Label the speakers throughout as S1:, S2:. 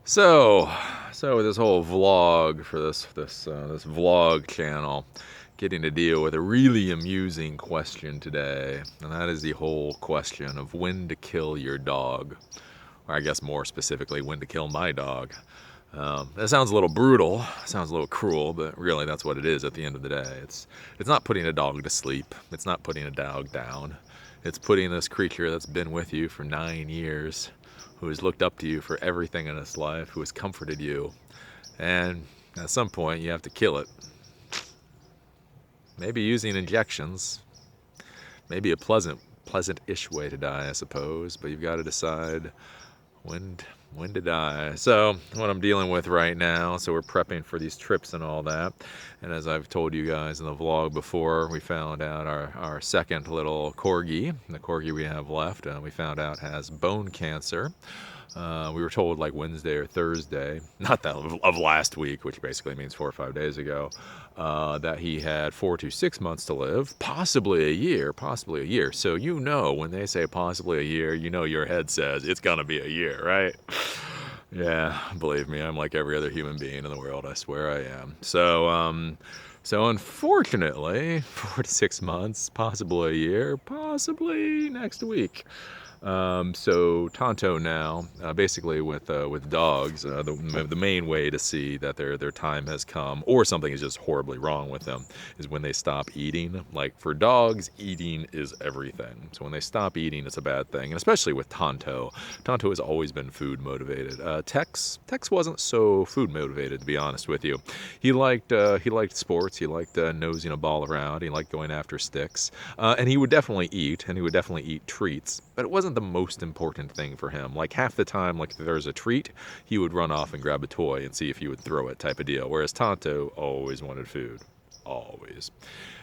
S1: So, with this whole vlog for this vlog channel, getting to deal with a really amusing question today, and that is the whole question of when to kill your dog, or I guess more specifically, when to kill my dog. That sounds a little brutal, sounds a little cruel, but really that's what it is at the end of the day. It's not putting a dog to sleep. It's not putting a dog down. It's putting this creature that's been with you for 9 years, who has looked up to you for everything in its life, who has comforted you, and at some point you have to kill it. Maybe using injections, maybe a pleasant-ish way to die, I suppose, but you've got to decide when to die. So what I'm dealing with right now, so we're prepping for these trips and all that, and as I've told you guys in the vlog before, we found out our second little corgi, the corgi we have left, we found out has bone cancer. We were told like Wednesday or Thursday, not that of last week, which basically means 4 or 5 days ago, that he had 4 to 6 months to live, possibly a year, possibly a year. So when they say possibly a year, your head says it's gonna be a year, right? Yeah, believe me, I'm like every other human being in the world. I swear I am. So unfortunately, 4 to 6 months, possibly a year, possibly next week. So Tonto now, basically with dogs, the main way to see that their time has come or something is just horribly wrong with them is when they stop eating. Like for dogs, eating is everything. So when they stop eating, it's a bad thing, and especially with Tonto. Tonto has always been food motivated. Tex wasn't so food motivated, to be honest with you. He liked sports. He liked nosing a ball around. He liked going after sticks, and he would definitely eat, and he would definitely eat treats. But it wasn't the most important thing for him. Like half the time, like if there's a treat, he would run off and grab a toy and see if he would throw it, type of deal. Whereas Tonto always wanted food, always.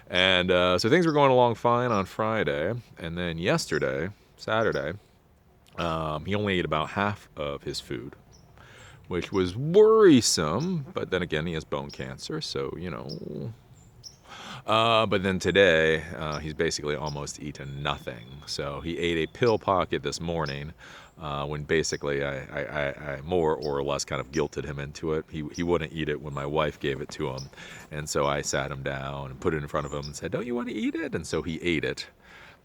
S1: And so things were going along fine on Friday, and then yesterday, Saturday, he only ate about half of his food, which was worrisome. But then again, he has bone cancer, so but then today, he's basically almost eaten nothing. So he ate a pill pocket this morning, when basically I more or less kind of guilted him into it. He wouldn't eat it when my wife gave it to him. And so I sat him down and put it in front of him and said, "Don't you want to eat it?" And so he ate it.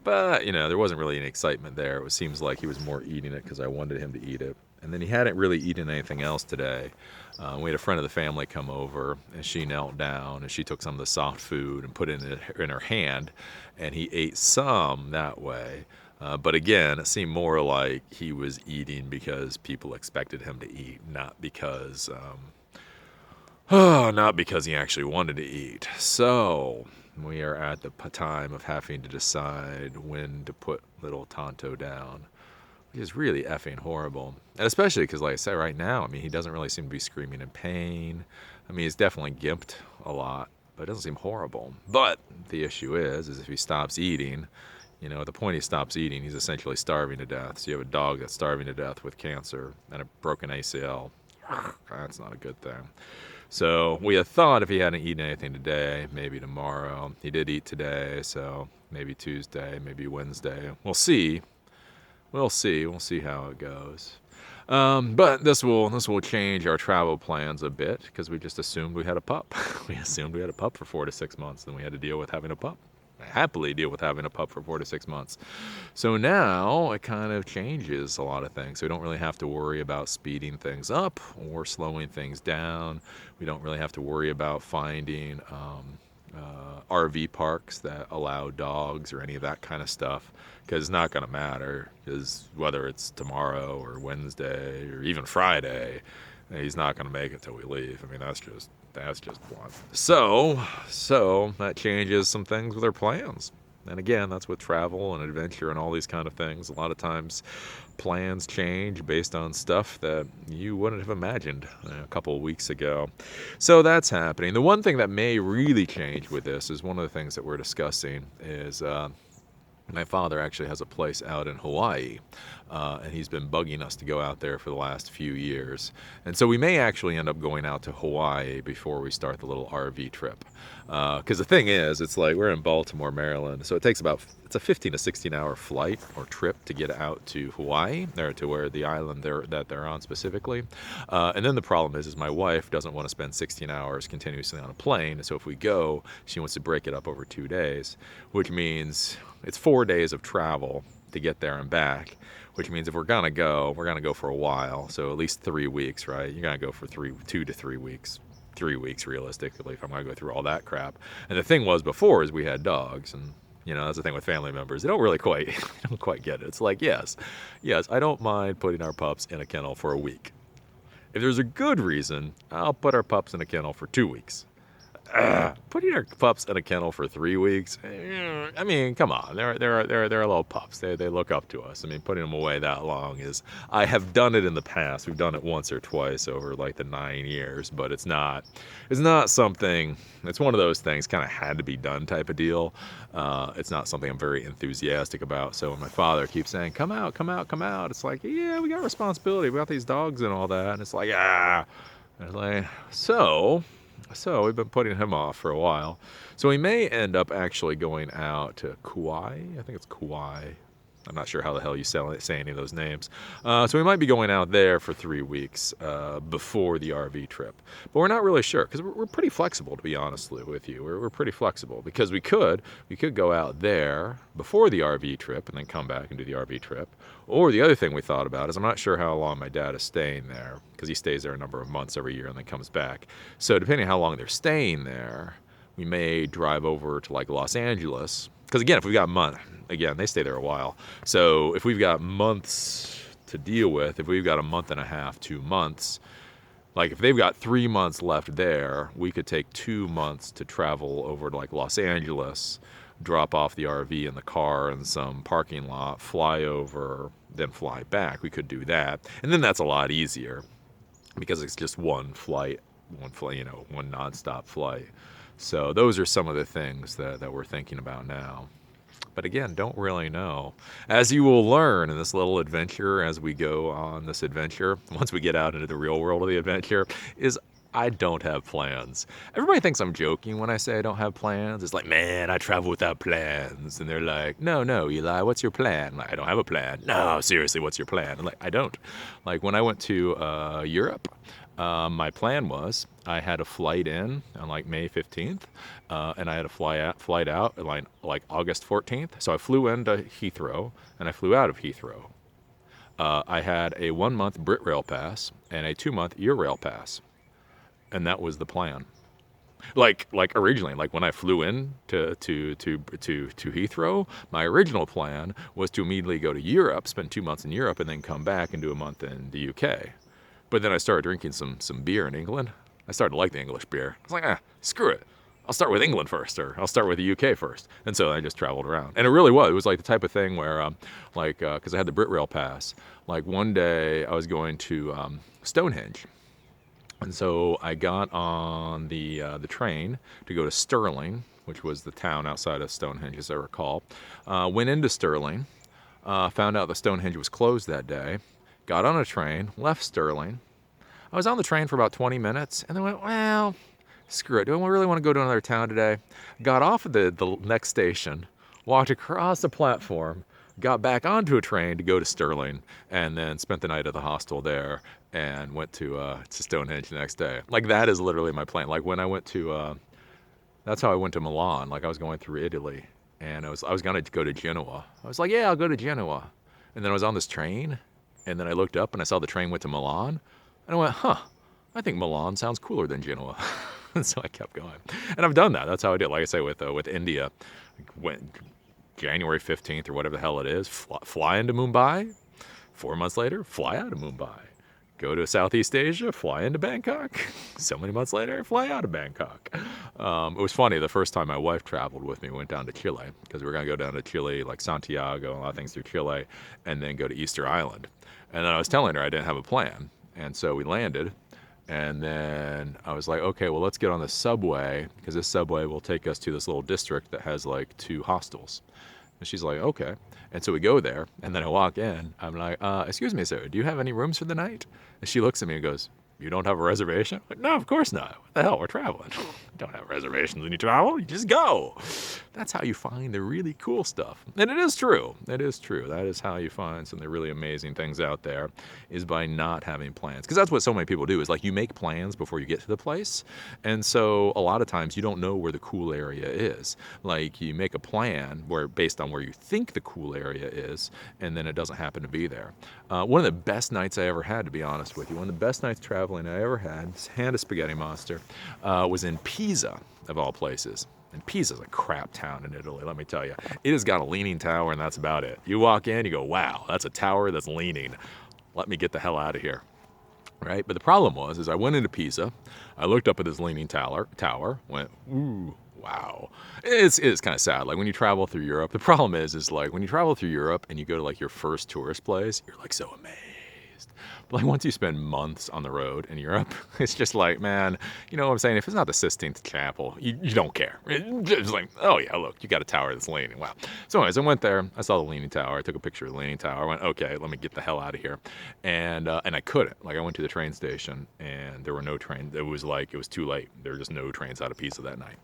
S1: But, there wasn't really any excitement there. It seems like he was more eating it because I wanted him to eat it. And then he hadn't really eaten anything else today. We had a friend of the family come over, and she knelt down, and she took some of the soft food and put it in her hand, and he ate some that way. But again, it seemed more like he was eating because people expected him to eat, not because he actually wanted to eat. So we are at the time of having to decide when to put little Tonto down, which is really effing horrible. And especially because, like I said, right now, he doesn't really seem to be screaming in pain. He's definitely gimped a lot, but it doesn't seem horrible. But the issue is if he stops eating, at the point he stops eating, he's essentially starving to death. So you have a dog that's starving to death with cancer and a broken ACL. That's not a good thing. So we had thought if he hadn't eaten anything today, maybe tomorrow. He did eat today, so maybe Tuesday, maybe Wednesday. We'll see. We'll see how it goes. But this will change our travel plans a bit because we just assumed we had a pup. We assumed we had a pup for 4 to 6 months, and we had to deal with having a pup. Happily deal with having a pup for 4 to 6 months. So now it kind of changes a lot of things. So we don't really have to worry about speeding things up or slowing things down. We don't really have to worry about finding RV parks that allow dogs or any of that kind of stuff, because it's not going to matter, because whether it's tomorrow or Wednesday or even Friday, he's not going to make it till we leave. That's just blunt. So that changes some things with our plans. And again, that's with travel and adventure and all these kind of things. A lot of times plans change based on stuff that you wouldn't have imagined a couple of weeks ago. So that's happening. The one thing that may really change with this is one of the things that we're discussing is My father actually has a place out in Hawaii, and he's been bugging us to go out there for the last few years. And so we may actually end up going out to Hawaii before we start the little RV trip. Because the thing is, it's like we're in Baltimore, Maryland, so it takes it's a 15 to 16 hour flight or trip to get out to Hawaii, or to where the island that they're on specifically. And then the problem is my wife doesn't want to spend 16 hours continuously on a plane. So if we go, she wants to break it up over 2 days, which means it's 4 days of travel to get there and back, which means if we're gonna go for a while. So at least 3 weeks, right? You're gonna go for 2 to 3 weeks. 3 weeks realistically if I'm gonna go through all that crap. And the thing was before is we had dogs, and that's the thing with family members. They don't really quite don't quite get it. It's like, yes, I don't mind putting our pups in a kennel for a week. If there's a good reason, I'll put our pups in a kennel for 2 weeks. Putting our pups in a kennel for 3 weeks, I mean, come on, they're little pups. They look up to us. I mean, putting them away that long is. I have done it in the past. We've done it once or twice over like the 9 years, but it's not something. It's one of those things, kind of had to be done type of deal. It's not something I'm very enthusiastic about. So when my father keeps saying, "Come out, come out, come out," it's like, yeah, we got responsibility. We got these dogs and all that, and it's like, and it's like, So we've been putting him off for a while. So we may end up actually going out to Kauai. I think it's Kauai. I'm not sure how the hell you say any of those names. So we might be going out there for 3 weeks before the RV trip. But we're not really sure because we're pretty flexible, to be honest with you. We're pretty flexible because we could go out there before the RV trip and then come back and do the RV trip. Or the other thing we thought about is I'm not sure how long my dad is staying there because he stays there a number of months every year and then comes back. So depending on how long they're staying there, we may drive over to like Los Angeles. Because again, if we've got again, they stay there a while. So if we've got months to deal with, if we've got a month and a half, 2 months, like if they've got 3 months left there, we could take 2 months to travel over to like Los Angeles, drop off the RV in the car in some parking lot, fly over, then fly back. We could do that. And then that's a lot easier because it's just one flight, one nonstop flight. So those are some of the things that we're thinking about now. But again, don't really know. As you will learn in this little adventure as we go on this adventure, once we get out into the real world of the adventure, is I don't have plans. Everybody thinks I'm joking when I say I don't have plans. It's like, man, I travel without plans. And they're like, no, Eli, what's your plan? I'm like, I don't have a plan. No, seriously, what's your plan? I'm like, I don't. Like when I went to Europe, my plan was I had a flight in on like May 15th, and I had a flight out like August 14th. So I flew into Heathrow and I flew out of Heathrow. I had a 1-month Brit Rail pass and a 2-month Eurail pass, and that was the plan. Like originally, like when I flew in to Heathrow, my original plan was to immediately go to Europe, spend 2 months in Europe, and then come back and do a month in the UK. But then I started drinking some beer in England. I started to like the English beer. I was like, screw it. I'll start with England first, or I'll start with the UK first. And so I just traveled around. And it really was. It was like the type of thing where, because I had the Brit Rail pass, like one day I was going to Stonehenge. And so I got on the train to go to Stirling, which was the town outside of Stonehenge, as I recall. Went into Stirling, found out that Stonehenge was closed that day. Got on a train, left Stirling. I was on the train for about 20 minutes, and then went, well, screw it. Do I really want to go to another town today? Got off at the next station, walked across the platform, got back onto a train to go to Stirling, and then spent the night at the hostel there, and went to Stonehenge the next day. Like, that is literally my plan. Like, when I went to, that's how I went to Milan. Like, I was going through Italy, and I was going to go to Genoa. I was like, yeah, I'll go to Genoa. And then I was on this train, and then I looked up and I saw the train went to Milan. And I went, I think Milan sounds cooler than Genoa. And so I kept going. And I've done that. That's how I did. Like I say, with India, went January 15th or whatever the hell it is, fly into Mumbai. 4 months later, fly out of Mumbai. Go to Southeast Asia, fly into Bangkok. So many months later, fly out of Bangkok. It was funny, the first time my wife traveled with me, we went down to Chile, because we were going to go down to Chile, like Santiago, a lot of things through Chile, and then go to Easter Island. And then I was telling her I didn't have a plan. And so we landed, and then I was like, okay, well, let's get on the subway, because this subway will take us to this little district that has like 2 hostels. And she's like, okay. And so we go there, and then I walk in. I'm like, excuse me, sir, do you have any rooms for the night? And she looks at me and goes, you don't have a reservation? I'm like, no, of course not. What the hell? We're traveling. Don't have reservations when you travel. You just go. That's how you find the really cool stuff. And it is true. It is true. That is how you find some of the really amazing things out there, is by not having plans. Because that's what so many people do, is like you make plans before you get to the place. And so a lot of times you don't know where the cool area is. Like you make a plan where based on where you think the cool area is, and then it doesn't happen to be there. One of the best nights I ever had, to be honest with you, one of the best nights traveling I ever had, hand a spaghetti monster, was in Pisa, of all places. And Pisa's a crap town in Italy, let me tell you. It has got a leaning tower, and that's about it. You walk in, you go, wow, that's a tower that's leaning. Let me get the hell out of here. Right? But the problem was, I went into Pisa, I looked up at this leaning tower, went, ooh, wow. It's kind of sad. Like when you travel through Europe, the problem is like when you travel through Europe and you go to like your first tourist place, you're like so amazed. But like once you spend months on the road in Europe, it's just like, man, you know what I'm saying? If it's not the Sistine Chapel, you don't care. It's like, oh yeah, look, you got a tower that's leaning. Wow. So anyways, I went there. I saw the leaning tower. I took a picture of the leaning tower. I went, okay, let me get the hell out of here. And I couldn't. Like I went to the train station and there were no trains. It was too late. There were just no trains out of Pisa that night.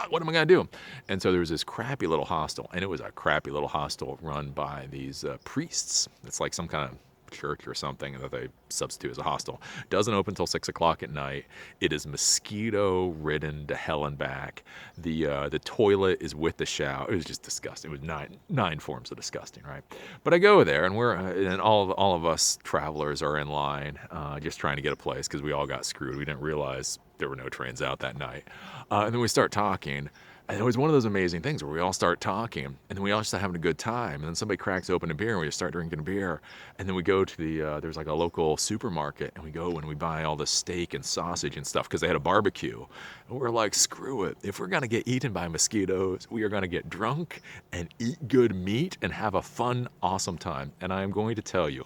S1: What am I going to do? And so there was this crappy little hostel, and it was a crappy little hostel run by these priests. It's like some kind of church or something that they substitute as a hostel. Doesn't open until 6 o'clock at night. It is mosquito ridden to hell and back. The toilet is with the shower. It was just disgusting. It was nine forms of disgusting, right? But I go there, and and all of us travelers are in line, just trying to get a place because we all got screwed. We didn't realize there were no trains out that night. And then we start talking. And it was one of those amazing things where we all start talking, and then we all start having a good time. And then somebody cracks open a beer, and we just start drinking a beer. And then we go to there's like a local supermarket, and we go and we buy all the steak and sausage and stuff because they had a barbecue. And we're like, screw it. If we're going to get eaten by mosquitoes, we are going to get drunk and eat good meat and have a fun, awesome time. And I'm going to tell you,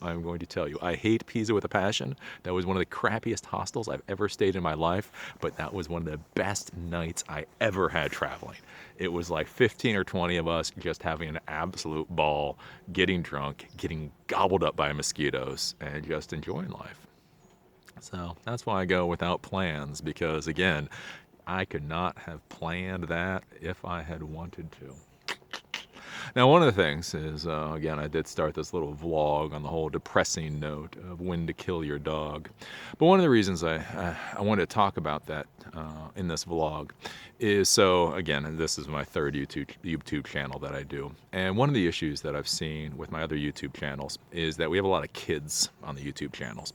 S1: I hate Pisa with a passion. That was one of the crappiest hostels I've ever stayed in my life, but that was one of the best nights I ever had traveling. It was like 15 or 20 of us just having an absolute ball, getting drunk, getting gobbled up by mosquitoes, and just enjoying life. So that's why I go without plans, because again, I could not have planned that if I had wanted to. Now, one of the things is, again, I did start this little vlog on the whole depressing note of when to kill your dog. But one of the reasons I wanted to talk about that in this vlog is, so again, this is my third YouTube channel that I do. And one of the issues that I've seen with my other YouTube channels is that we have a lot of kids on the YouTube channels.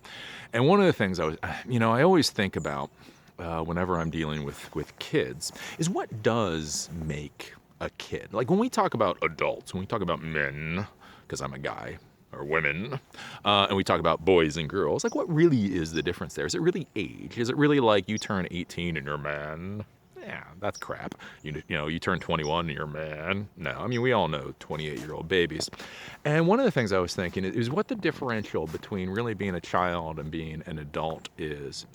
S1: And one of the things I always think about whenever I'm dealing with kids is what does make a kid. Like when we talk about adults, when we talk about men, because I'm a guy, or women, and we talk about boys and girls, like what really is the difference there? Is it really age? Is it really like you turn 18 and you're a man? Yeah, that's crap. You turn 21 and you're a man. No, I mean, we all know 28-year-old babies. And one of the things I was thinking is what the differential between really being a child and being an adult is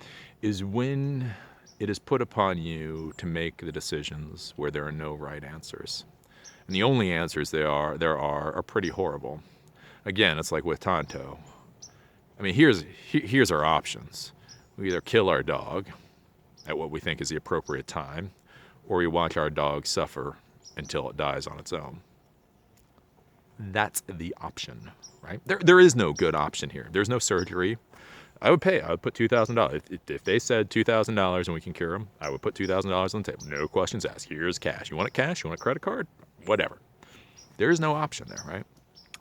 S1: when it is put upon you to make the decisions where there are no right answers. And the only answers there are pretty horrible. Again, it's like with Tonto. I mean, here's our options. We either kill our dog at what we think is the appropriate time, or we watch our dog suffer until it dies on its own. That's the option, right? There is no good option here. There's no surgery. I would put $2,000. If they said $2,000 and we can cure them, I would put $2,000 on the table. No questions asked. Here's cash. You want it cash? You want a credit card? Whatever. There is no option there, right?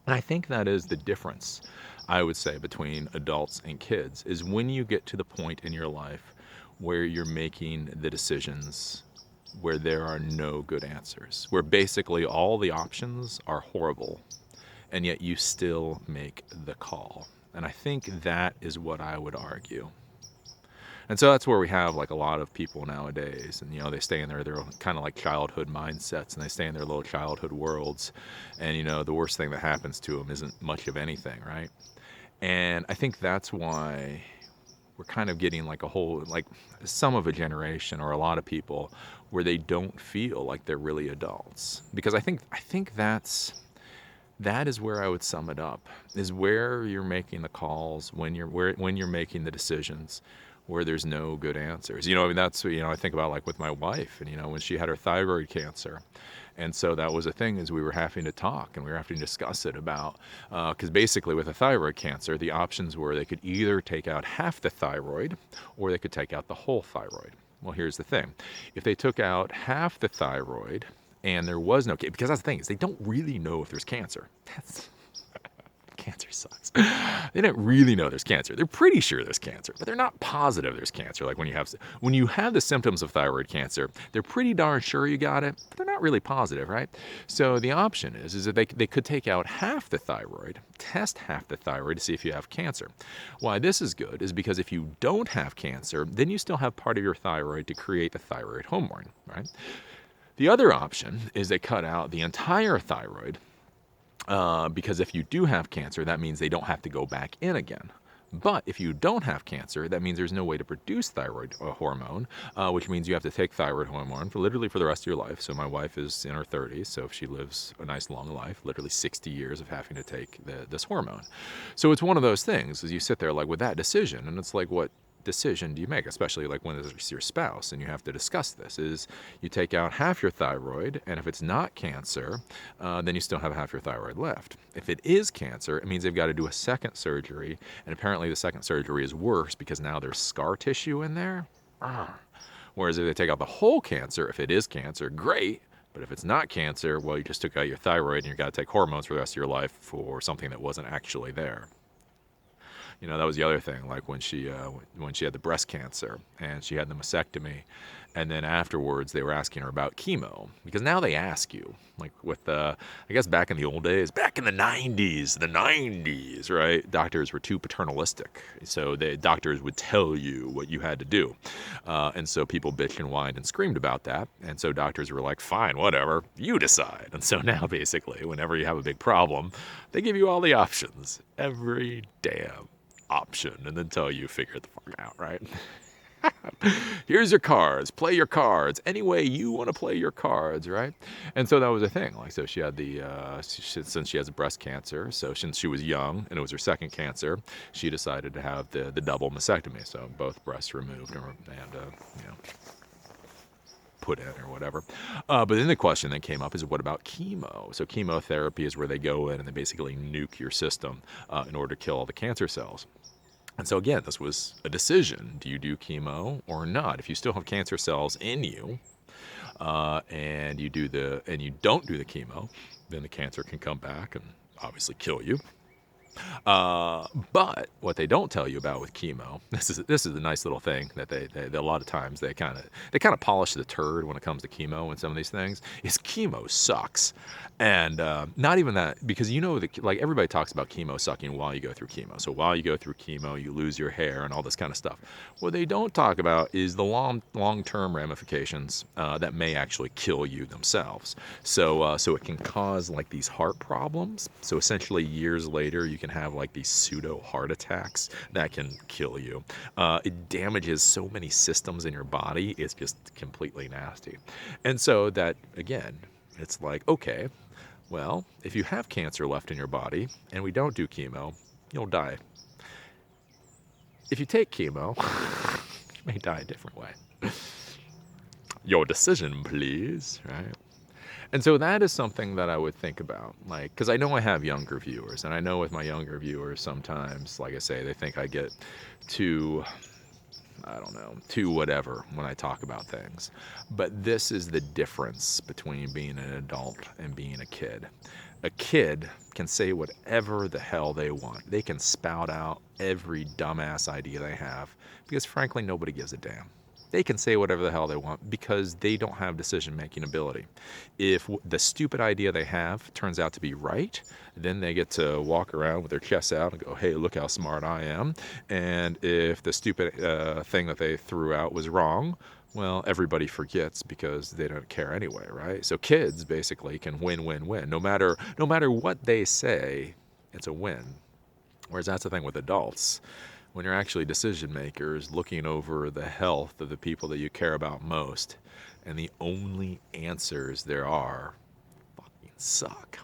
S1: And I think that is the difference, I would say, between adults and kids, is when you get to the point in your life where you're making the decisions where there are no good answers, where basically all the options are horrible, and yet you still make the call. And I think that is what I would argue. And so that's where we have like a lot of people nowadays, and they stay in their kind of like childhood mindsets, and they stay in their little childhood worlds, and the worst thing that happens to them isn't much of anything, right? And I think that's why we're kind of getting like a whole, like some of a generation or a lot of people where they don't feel like they're really adults. Because I think that is where I would sum it up, is where you're making the calls, when you're making the decisions, where there's no good answers. I mean, that's, I think about like with my wife, and when she had her thyroid cancer. And so that was a thing, is we were having to talk and we were having to discuss it about, because basically with a thyroid cancer, the options were they could either take out half the thyroid or they could take out the whole thyroid. Well, here's the thing. If they took out half the thyroid and there was no, because that's the thing, is they don't really know if there's cancer. Cancer sucks. They don't really know there's cancer. They're pretty sure there's cancer, but they're not positive there's cancer. Like when you have the symptoms of thyroid cancer, they're pretty darn sure you got it, but they're not really positive, right? So the option is that they could take out half the thyroid, test half the thyroid to see if you have cancer. Why this is good is because if you don't have cancer, then you still have part of your thyroid to create the thyroid hormone, right? The other option is they cut out the entire thyroid, because if you do have cancer, that means they don't have to go back in again. But if you don't have cancer, that means there's no way to produce thyroid hormone, which means you have to take thyroid hormone literally for the rest of your life. So my wife is in her 30s, so if she lives a nice long life, literally 60 years of having to take this hormone. So it's one of those things, as you sit there like with that decision, and it's like, what decision do you make, especially like when it's your spouse and you have to discuss this, is you take out half your thyroid, and if it's not cancer, then you still have half your thyroid left. If it is cancer, it means they've got to do a second surgery, and apparently the second surgery is worse because now there's scar tissue in there. Whereas if they take out the whole cancer, if it is cancer, great. But if it's not cancer, well, you just took out your thyroid and you've got to take hormones for the rest of your life for something that wasn't actually there. That was the other thing, like when she had the breast cancer and she had the mastectomy, and then afterwards they were asking her about chemo, because now they ask you, like with I guess back in the old days, back in the 90s, right? Doctors were too paternalistic. So the doctors would tell you what you had to do. And so people bitched and whined and screamed about that. And so doctors were like, fine, whatever, you decide. And so now basically, whenever you have a big problem, they give you all the options, every damn option, and then tell you figure the fuck out, right? Here's your cards, play your cards any way you want to play your cards, right? And so that was a thing. Like, so she had since she has breast cancer, so since she was young and it was her second cancer, she decided to have the double mastectomy, so both breasts removed and put in or whatever. But then the question that came up is, what about chemo? So chemotherapy is where they go in and they basically nuke your system in order to kill all the cancer cells. And so again, this was a decision. Do you do chemo or not? If you still have cancer cells in you, and you don't do the chemo, then the cancer can come back and obviously kill you. But what they don't tell you about with chemo, this is a nice little thing that they a lot of times they kind of polish the turd when it comes to chemo and some of these things, is chemo sucks. And not even that, because like everybody talks about chemo sucking while you go through chemo. So while you go through chemo, you lose your hair and all this kind of stuff. What they don't talk about is the long-term ramifications that may actually kill you themselves. So it can cause like these heart problems. So essentially years later, you can have like these pseudo heart attacks that can kill you. It damages so many systems in your body. It's just completely nasty. And so that, again, it's like, okay, well, if you have cancer left in your body and we don't do chemo, you'll die. If you take chemo, you may die a different way. Your decision, please, right? And so that is something that I would think about, like, because I know I have younger viewers, and I know with my younger viewers sometimes, like I say, they think I get too whatever when I talk about things. But this is the difference between being an adult and being a kid. A kid can say whatever the hell they want. They can spout out every dumbass idea they have, because frankly, nobody gives a damn. They can say whatever the hell they want because they don't have decision-making ability. If the stupid idea they have turns out to be right, then they get to walk around with their chests out and go, hey, look how smart I am. And if the stupid thing that they threw out was wrong, well, everybody forgets because they don't care anyway, right? So kids basically can win. No matter what they say, it's a win. Whereas that's the thing with adults. when you're actually decision makers looking over the health of the people that you care about most, and the only answers there are fucking suck.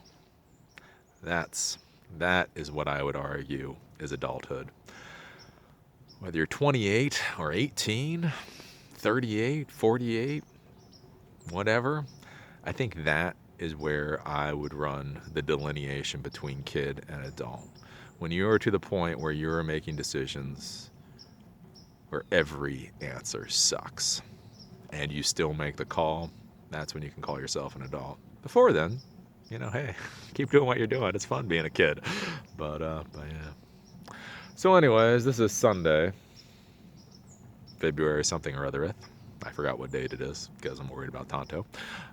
S1: That is what I would argue is adulthood. Whether you're 28 or 18, 38, 48, whatever, I think that is where I would run the delineation between kid and adult. When you're to the point where you're making decisions where every answer sucks and you still make the call, that's when you can call yourself an adult. Before then, hey, keep doing what you're doing. It's fun being a kid. But yeah. So anyways, this is Sunday, February something or other. I forgot what date it is because I'm worried about Tonto.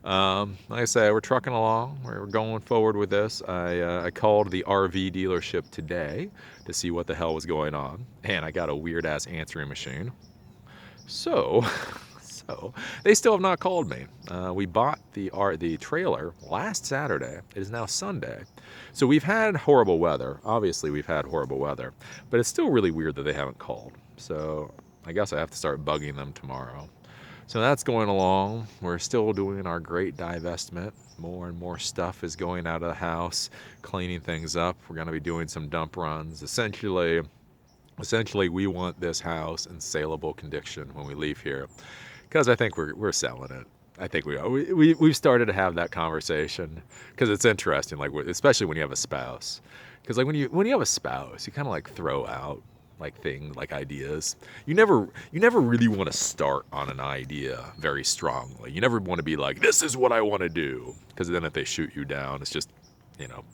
S1: Like I say, we're trucking along. We're going forward with this. I called the RV dealership today to see what the hell was going on, and I got a weird-ass answering machine. So they still have not called me. We bought the trailer last Saturday. It is now Sunday. So we've had horrible weather. Obviously, we've had horrible weather. But it's still really weird that they haven't called. So I guess I have to start bugging them tomorrow. So that's going along. We're still doing our great divestment. More and more stuff is going out of the house, cleaning things up. We're going to be doing some dump runs. Essentially, we want this house in saleable condition when we leave here, because I think we're selling it. I think we've started to have that conversation, because it's interesting, like especially when you have a spouse. Because like when you have a spouse, you kind of like throw out like things, like ideas. You never really want to start on an idea very strongly. You never want to be like, this is what I want to do, because then if they shoot you down, it's just,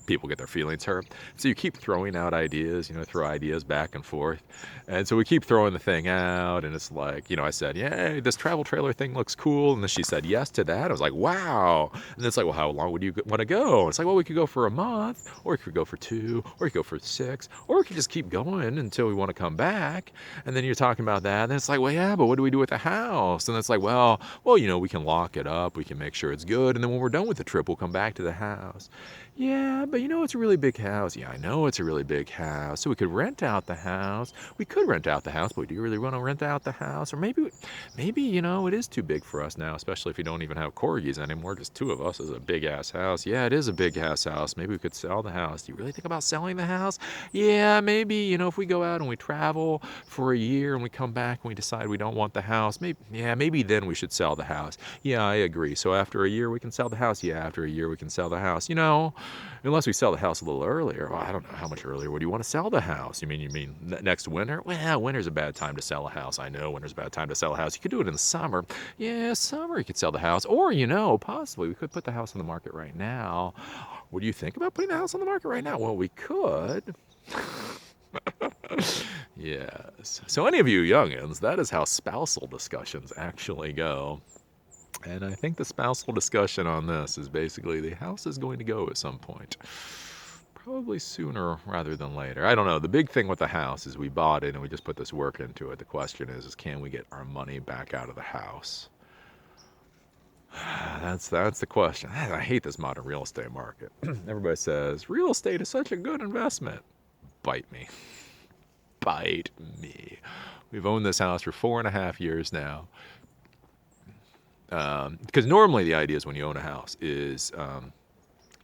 S1: people get their feelings hurt. So you keep throwing out ideas, throw ideas back and forth. And so we keep throwing the thing out, and it's like, I said, yeah, this travel trailer thing looks cool. And then she said yes to that. I was like, wow. And then it's like, well, how long would you want to go? And it's like, well, we could go for a month, or we could go for 2, or we could go for 6, or we could just keep going until we want to come back. And then you're talking about that. And then it's like, well, yeah, but what do we do with the house? And it's like, well, we can lock it up. We can make sure it's good. And then when we're done with the trip, we'll come back to the house. Yeah, but it's a really big house. Yeah, I know it's a really big house. So we could rent out the house. We could rent out the house, but do you really want to rent out the house? Or maybe, it is too big for us now, especially if you don't even have corgis anymore. Just 2 of us is a big-ass house. Yeah, it is a big-ass house. Maybe we could sell the house. Do you really think about selling the house? Yeah, maybe, if we go out and we travel for a year and we come back and we decide we don't want the house, maybe then we should sell the house. Yeah, I agree. So after a year we can sell the house? Yeah, after a year we can sell the house. Unless we sell the house a little earlier. Well, I don't know how much earlier would you want to sell the house? You mean next winter? Well, winter's a bad time to sell a house. I know winter's a bad time to sell a house. You could do it in the summer. Yeah, summer you could sell the house. Or, possibly we could put the house on the market right now. Would you think about putting the house on the market right now? Well, we could. Yes. So any of you youngins, that is how spousal discussions actually go. And I think the spousal discussion on this is basically the house is going to go at some point. Probably sooner rather than later. I don't know. The big thing with the house is we bought it and we just put this work into it. The question is can we get our money back out of the house? That's the question. I hate this modern real estate market. Everybody says, real estate is such a good investment. Bite me. Bite me. We've owned this house for 4.5 years now. Because normally the idea is when you own a house is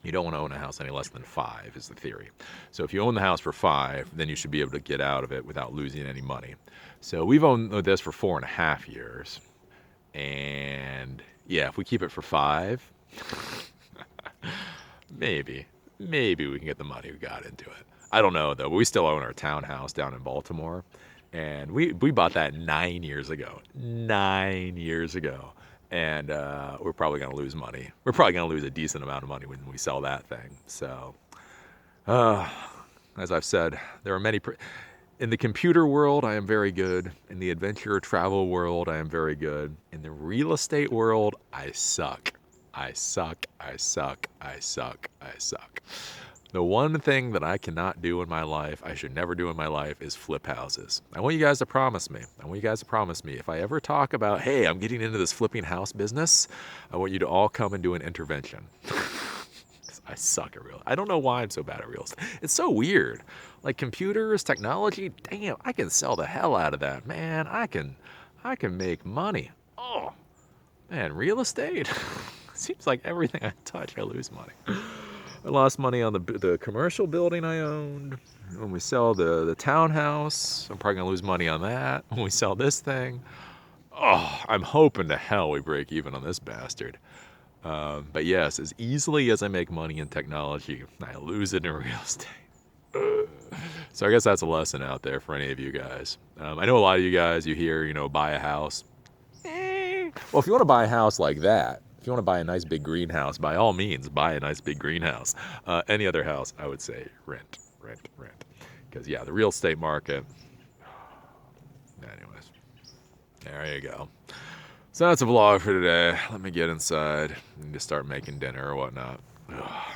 S1: you don't want to own a house any less than 5 is the theory. So if you own the house for 5, then you should be able to get out of it without losing any money. So we've owned this for 4.5 years. And yeah, if we keep it for 5, maybe we can get the money we got into it. I don't know though. We still own our townhouse down in Baltimore. And we bought that 9 years ago. 9 years ago. And we're probably going to lose money. We're probably going to lose a decent amount of money when we sell that thing. So, as I've said, there are many... In the computer world, I am very good. In the adventure travel world, I am very good. In the real estate world, I suck. I suck. The one thing that I cannot do in my life, I should never do in my life, is flip houses. I want you guys to promise me. If I ever talk about, hey, I'm getting into this flipping house business, I want you to all come and do an intervention. I suck at real. I don't know why I'm so bad at real estate. It's so weird. Like computers, technology. Damn, I can sell the hell out of that, man. I can make money. Oh, man, real estate. Seems like everything I touch, I lose money. I lost money on the commercial building I owned. When we sell the townhouse, I'm probably gonna lose money on that. When we sell this thing, oh, I'm hoping to hell we break even on this bastard. But yes, as easily as I make money in technology, I lose it in real estate. So I guess that's a lesson out there for any of you guys. I know a lot of you guys, you hear, buy a house. Well, if you want to buy a house like that, if you want to buy a nice big greenhouse, by all means, buy a nice big greenhouse. Any other house, I would say rent. Because, yeah, the real estate market. Anyways, there you go. So that's a vlog for today. Let me get inside and just start making dinner or whatnot. Ugh.